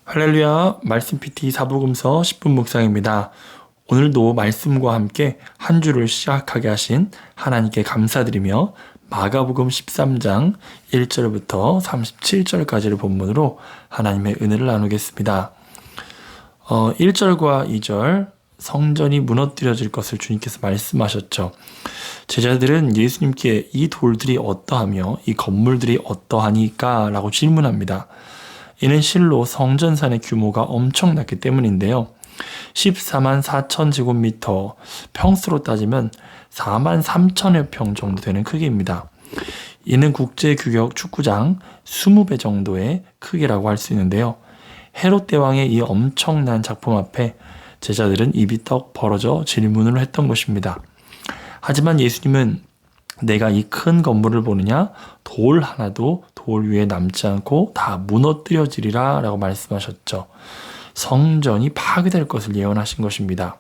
할렐루야, 말씀 PT 사복음서 10분 묵상입니다. 오늘도 말씀과 함께 한 주를 시작하게 하신 하나님께 감사드리며 마가복음 13장 1절부터 37절까지를 본문으로 하나님의 은혜를 나누겠습니다. 1절과 2절 성전이 무너뜨려질 것을 주님께서 말씀하셨죠. 제자들은 예수님께 이 돌들이 어떠하며 이 건물들이 어떠하니까? 라고 질문합니다. 이는 실로 성전산의 규모가 엄청났기 때문인데요. 14만 4천 제곱미터, 평수로 따지면 4만 3천여 평 정도 되는 크기입니다. 이는 국제규격 축구장 20배 정도의 크기라고 할 수 있는데요. 헤롯 대왕의 이 엄청난 작품 앞에 제자들은 입이 떡 벌어져 질문을 했던 것입니다. 하지만 예수님은 내가 이 큰 건물을 보느냐? 돌 하나도 돌 위에 남지 않고 다 무너뜨려지리라 라고 말씀하셨죠. 성전이 파괴될 것을 예언하신 것입니다.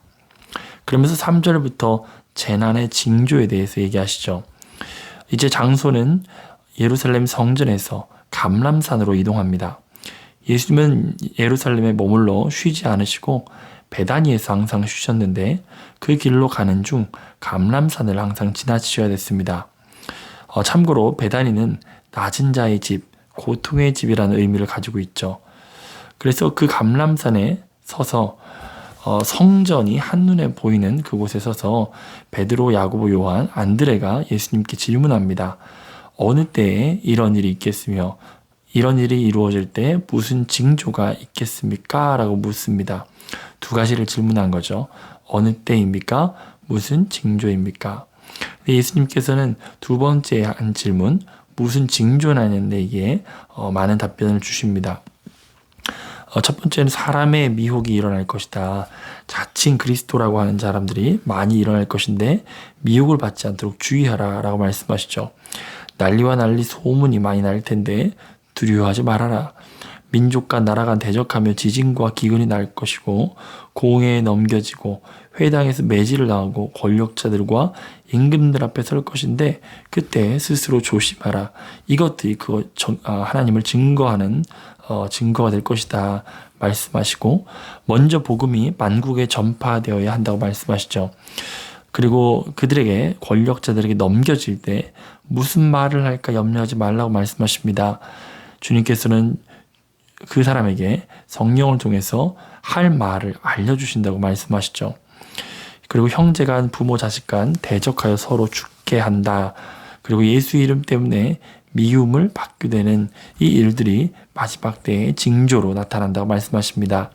그러면서 3절부터 재난의 징조에 대해서 얘기하시죠. 이제 장소는 예루살렘 성전에서 감람산으로 이동합니다. 예수님은 예루살렘에 머물러 쉬지 않으시고 베다니에서 항상 쉬셨는데 그 길로 가는 중 감람산을 항상 지나치셔야 됐습니다. 참고로 베다니는 낮은 자의 집, 고통의 집이라는 의미를 가지고 있죠. 그래서 그 감람산에 서서 성전이 한눈에 보이는 그곳에 서서 베드로, 야고보, 요한, 안드레가 예수님께 질문합니다. 어느 때에 이런 일이 있겠으며 이런 일이 이루어질 때 무슨 징조가 있겠습니까? 라고 묻습니다. 두 가지를 질문한 거죠. 어느 때입니까? 무슨 징조입니까? 예수님께서는 두 번째 한 질문, 무슨 징조냐는 데에 많은 답변을 주십니다. 첫 번째는 사람의 미혹이 일어날 것이다. 자칭 그리스도라고 하는 사람들이 많이 일어날 것인데 미혹을 받지 않도록 주의하라 라고 말씀하시죠. 난리와 난리 소문이 많이 날 텐데 두려워하지 말아라. 민족과 나라가 대적하며 지진과 기근이 날 것이고 공회에 넘겨지고 회당에서 매질을 당하고 권력자들과 임금들 앞에 설 것인데 그때 스스로 조심하라. 이것들이 하나님을 증거하는 증거가 될 것이다 말씀하시고 먼저 복음이 만국에 전파되어야 한다고 말씀하시죠. 그리고 그들에게 권력자들에게 넘겨질 때 무슨 말을 할까 염려하지 말라고 말씀하십니다. 주님께서는 그 사람에게 성령을 통해서 할 말을 알려주신다고 말씀하시죠. 그리고 형제 간, 부모 자식 간 대적하여 서로 죽게 한다. 그리고 예수 이름 때문에 미움을 받게 되는 이 일들이 마지막 때의 징조로 나타난다고 말씀하십니다.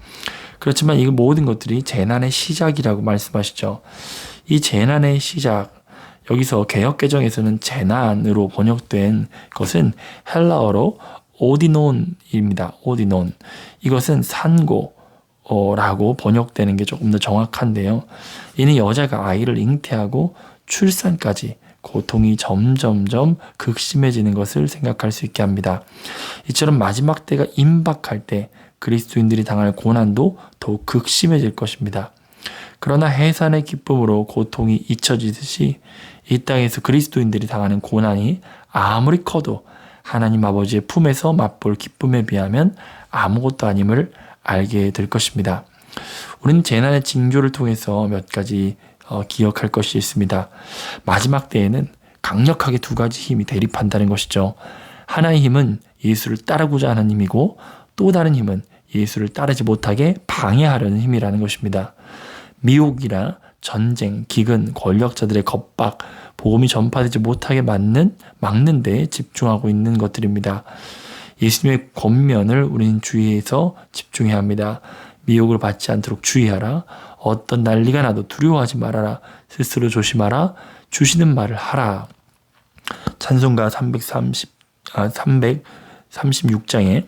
그렇지만 이 모든 것들이 재난의 시작이라고 말씀하시죠. 이 재난의 시작, 여기서 개역개정에서는 재난으로 번역된 것은 헬라어로 오디논입니다. 오디논. 이것은 산고라고 번역되는 게 조금 더 정확한데요. 이는 여자가 아이를 잉태하고 출산까지 고통이 점점점 극심해지는 것을 생각할 수 있게 합니다. 이처럼 마지막 때가 임박할 때 그리스도인들이 당할 고난도 더욱 극심해질 것입니다. 그러나 해산의 기쁨으로 고통이 잊혀지듯이 이 땅에서 그리스도인들이 당하는 고난이 아무리 커도 하나님 아버지의 품에서 맛볼 기쁨에 비하면 아무것도 아님을 알게 될 것입니다. 우리는 재난의 징조를 통해서 몇 가지 기억할 것이 있습니다. 마지막 때에는 강력하게 두 가지 힘이 대립한다는 것이죠. 하나의 힘은 예수를 따르고자 하는 힘이고 또 다른 힘은 예수를 따르지 못하게 방해하려는 힘이라는 것입니다. 미혹이나 전쟁, 기근, 권력자들의 겁박, 복음이 전파되지 못하게 막는 데 집중하고 있는 것들입니다. 예수님의 권면을 우리는 주의해서 집중해야 합니다. 미혹을 받지 않도록 주의하라. 어떤 난리가 나도 두려워하지 말아라. 스스로 조심하라. 주시는 말을 하라. 찬송가 336장에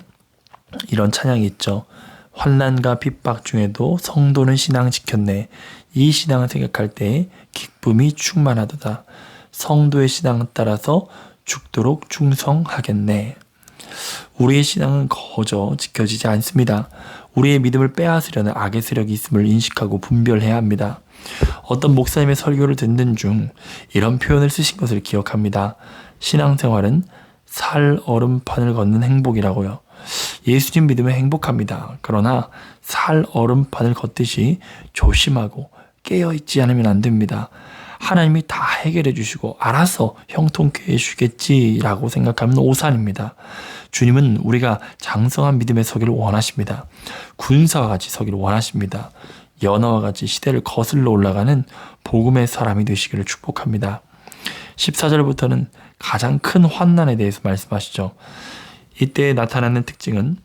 이런 찬양이 있죠. 환난과 핍박 중에도 성도는 신앙 지켰네. 이 신앙을 생각할 때 기쁨이 충만하도다. 성도의 신앙을 따라서 죽도록 충성하겠네. 우리의 신앙은 거저 지켜지지 않습니다. 우리의 믿음을 빼앗으려는 악의 세력이 있음을 인식하고 분별해야 합니다. 어떤 목사님의 설교를 듣는 중 이런 표현을 쓰신 것을 기억합니다. 신앙생활은 살 얼음판을 걷는 행복이라고요. 예수님 믿으면 행복합니다. 그러나 살 얼음판을 걷듯이 조심하고 깨어있지 않으면 안 됩니다. 하나님이 다 해결해 주시고 알아서 형통케 해주겠지라고 생각하면 오산입니다. 주님은 우리가 장성한 믿음에 서기를 원하십니다. 군사와 같이 서기를 원하십니다. 연어와 같이 시대를 거슬러 올라가는 복음의 사람이 되시기를 축복합니다. 14절부터는 가장 큰 환난에 대해서 말씀하시죠. 이때 나타나는 특징은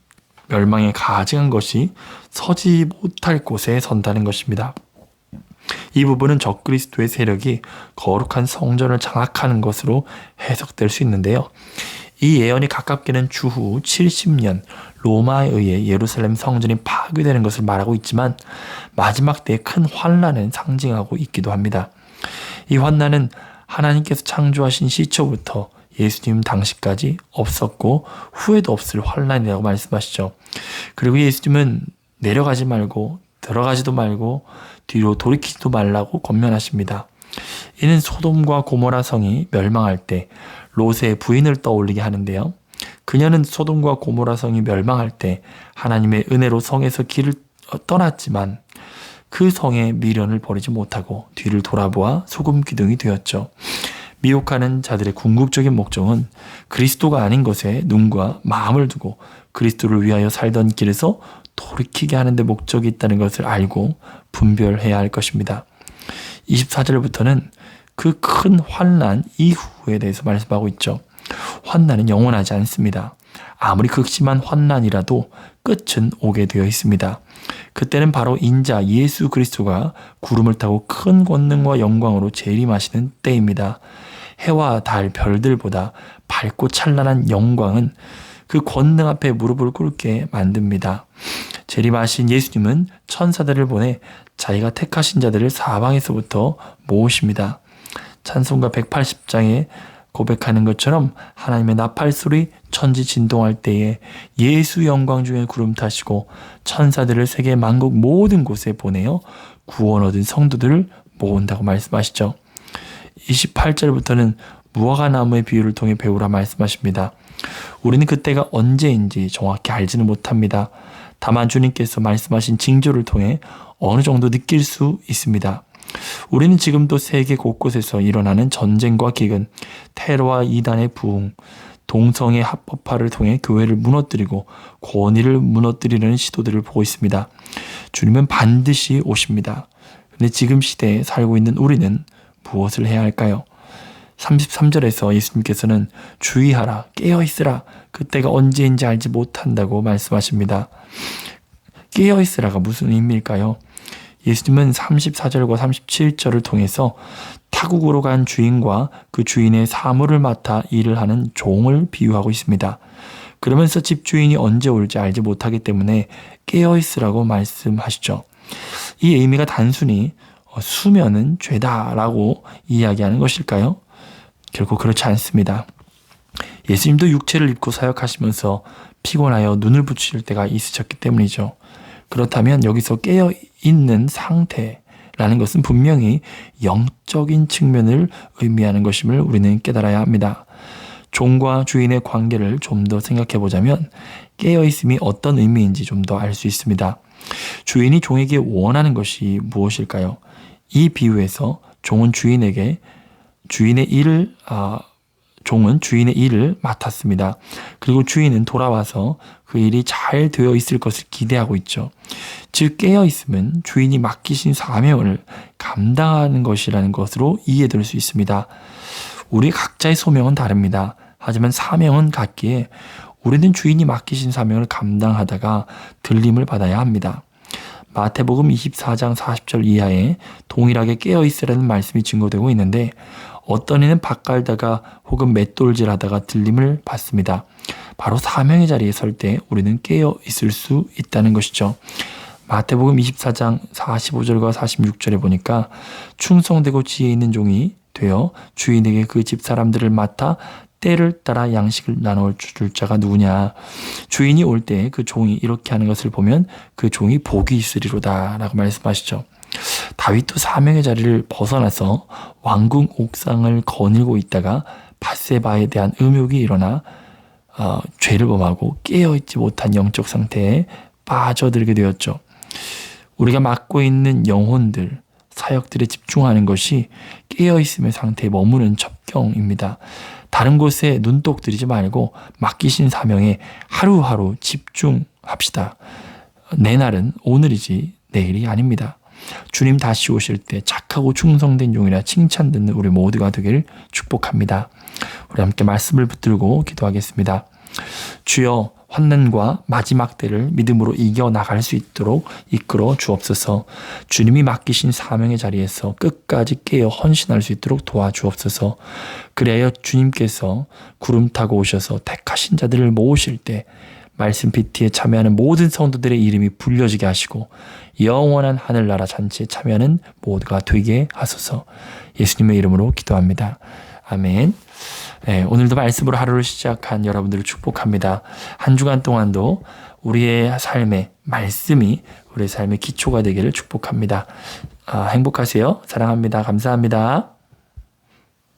멸망에 가증한 것이 서지 못할 곳에 선다는 것입니다. 이 부분은 적그리스도의 세력이 거룩한 성전을 장악하는 것으로 해석될 수 있는데요. 이 예언이 가깝게는 주후 70년 로마에 의해 예루살렘 성전이 파괴되는 것을 말하고 있지만 마지막 때의 큰 환난을 상징하고 있기도 합니다. 이 환난은 하나님께서 창조하신 시초부터 예수님 당시까지 없었고 후에도 없을 환난이라고 말씀하시죠. 그리고 예수님은 내려가지 말고 들어가지도 말고 뒤로 돌이키지도 말라고 권면하십니다. 이는 소돔과 고모라 성이 멸망할 때 롯의 부인을 떠올리게 하는데요. 그녀는 소돔과 고모라 성이 멸망할 때 하나님의 은혜로 성에서 길을 떠났지만 그 성의 미련을 버리지 못하고 뒤를 돌아보아 소금 기둥이 되었죠. 미혹하는 자들의 궁극적인 목적은 그리스도가 아닌 것에 눈과 마음을 두고 그리스도를 위하여 살던 길에서 돌이키게 하는 데 목적이 있다는 것을 알고 분별해야 할 것입니다. 24절부터는 그 큰 환난 이후에 대해서 말씀하고 있죠. 환난은 영원하지 않습니다. 아무리 극심한 환난이라도 끝은 오게 되어 있습니다. 그때는 바로 인자 예수 그리스도가 구름을 타고 큰 권능과 영광으로 재림하시는 때입니다. 해와 달, 별들보다 밝고 찬란한 영광은 그 권능 앞에 무릎을 꿇게 만듭니다. 재림하신 예수님은 천사들을 보내 자기가 택하신 자들을 사방에서부터 모으십니다. 찬송가 180장에 고백하는 것처럼 하나님의 나팔소리 천지 진동할 때에 예수 영광 중에 구름 타시고 천사들을 세계 만국 모든 곳에 보내어 구원 얻은 성도들을 모은다고 말씀하시죠. 28절부터는 무화과 나무의 비유를 통해 배우라 말씀하십니다. 우리는 그때가 언제인지 정확히 알지는 못합니다. 다만 주님께서 말씀하신 징조를 통해 어느 정도 느낄 수 있습니다. 우리는 지금도 세계 곳곳에서 일어나는 전쟁과 기근, 테러와 이단의 부흥, 동성애 합법화를 통해 교회를 무너뜨리고 권위를 무너뜨리려는 시도들을 보고 있습니다. 주님은 반드시 오십니다. 그런데 지금 시대에 살고 있는 우리는 무엇을 해야 할까요? 33절에서 예수님께서는 주의하라, 깨어있으라, 그때가 언제인지 알지 못한다고 말씀하십니다. 깨어있으라가 무슨 의미일까요? 예수님은 34절과 37절을 통해서 타국으로 간 주인과 그 주인의 사물을 맡아 일을 하는 종을 비유하고 있습니다. 그러면서 집주인이 언제 올지 알지 못하기 때문에 깨어있으라고 말씀하시죠. 이 의미가 단순히 수면은 죄다라고 이야기하는 것일까요? 결코 그렇지 않습니다. 예수님도 육체를 입고 사역하시면서 피곤하여 눈을 붙일 때가 있으셨기 때문이죠. 그렇다면 여기서 깨어있는 상태라는 것은 분명히 영적인 측면을 의미하는 것임을 우리는 깨달아야 합니다. 종과 주인의 관계를 좀 더 생각해 보자면 깨어있음이 어떤 의미인지 좀 더 알 수 있습니다. 주인이 종에게 원하는 것이 무엇일까요? 이 비유에서 종은 주인의 일을 맡았습니다. 그리고 주인은 돌아와서 그 일이 잘 되어 있을 것을 기대하고 있죠. 즉 깨어있음은 주인이 맡기신 사명을 감당하는 것이라는 것으로 이해될 수 있습니다. 우리 각자의 소명은 다릅니다. 하지만 사명은 같기에 우리는 주인이 맡기신 사명을 감당하다가 들림을 받아야 합니다. 마태복음 24장 40절 이하에 동일하게 깨어있으라는 말씀이 증거되고 있는데 어떤 이는 밭갈다가 혹은 맷돌질하다가 들림을 받습니다. 바로 사명의 자리에 설 때 우리는 깨어 있을 수 있다는 것이죠. 마태복음 24장 45절과 46절에 보니까 충성되고 지혜 있는 종이 되어 주인에게 그 집 사람들을 맡아 때를 따라 양식을 나눠 줄 자가 누구냐. 주인이 올 때 그 종이 이렇게 하는 것을 보면 그 종이 복이 있으리로다 라고 말씀하시죠. 다윗도 사명의 자리를 벗어나서 왕궁 옥상을 거닐고 있다가 밧세바에 대한 음욕이 일어나 죄를 범하고 깨어있지 못한 영적 상태에 빠져들게 되었죠. 우리가 맡고 있는 영혼들, 사역들에 집중하는 것이 깨어있음의 상태에 머무는 첩경입니다. 다른 곳에 눈독 들이지 말고 맡기신 사명에 하루하루 집중합시다. 내 날은 오늘이지 내일이 아닙니다. 주님 다시 오실 때 착하고 충성된 용이라 칭찬 듣는 우리 모두가 되기를 축복합니다. 우리 함께 말씀을 붙들고 기도하겠습니다. 주여, 환난과 마지막 때를 믿음으로 이겨나갈 수 있도록 이끌어 주옵소서. 주님이 맡기신 사명의 자리에서 끝까지 깨어 헌신할 수 있도록 도와주옵소서. 그래야 주님께서 구름 타고 오셔서 택하신 자들을 모으실 때 말씀 PT에 참여하는 모든 성도들의 이름이 불려지게 하시고 영원한 하늘나라 잔치에 참여하는 모두가 되게 하소서. 예수님의 이름으로 기도합니다. 아멘. 네, 오늘도 말씀으로 하루를 시작한 여러분들을 축복합니다. 한 주간 동안도 우리의 삶에 말씀이 우리의 삶의 기초가 되기를 축복합니다. 행복하세요. 사랑합니다. 감사합니다.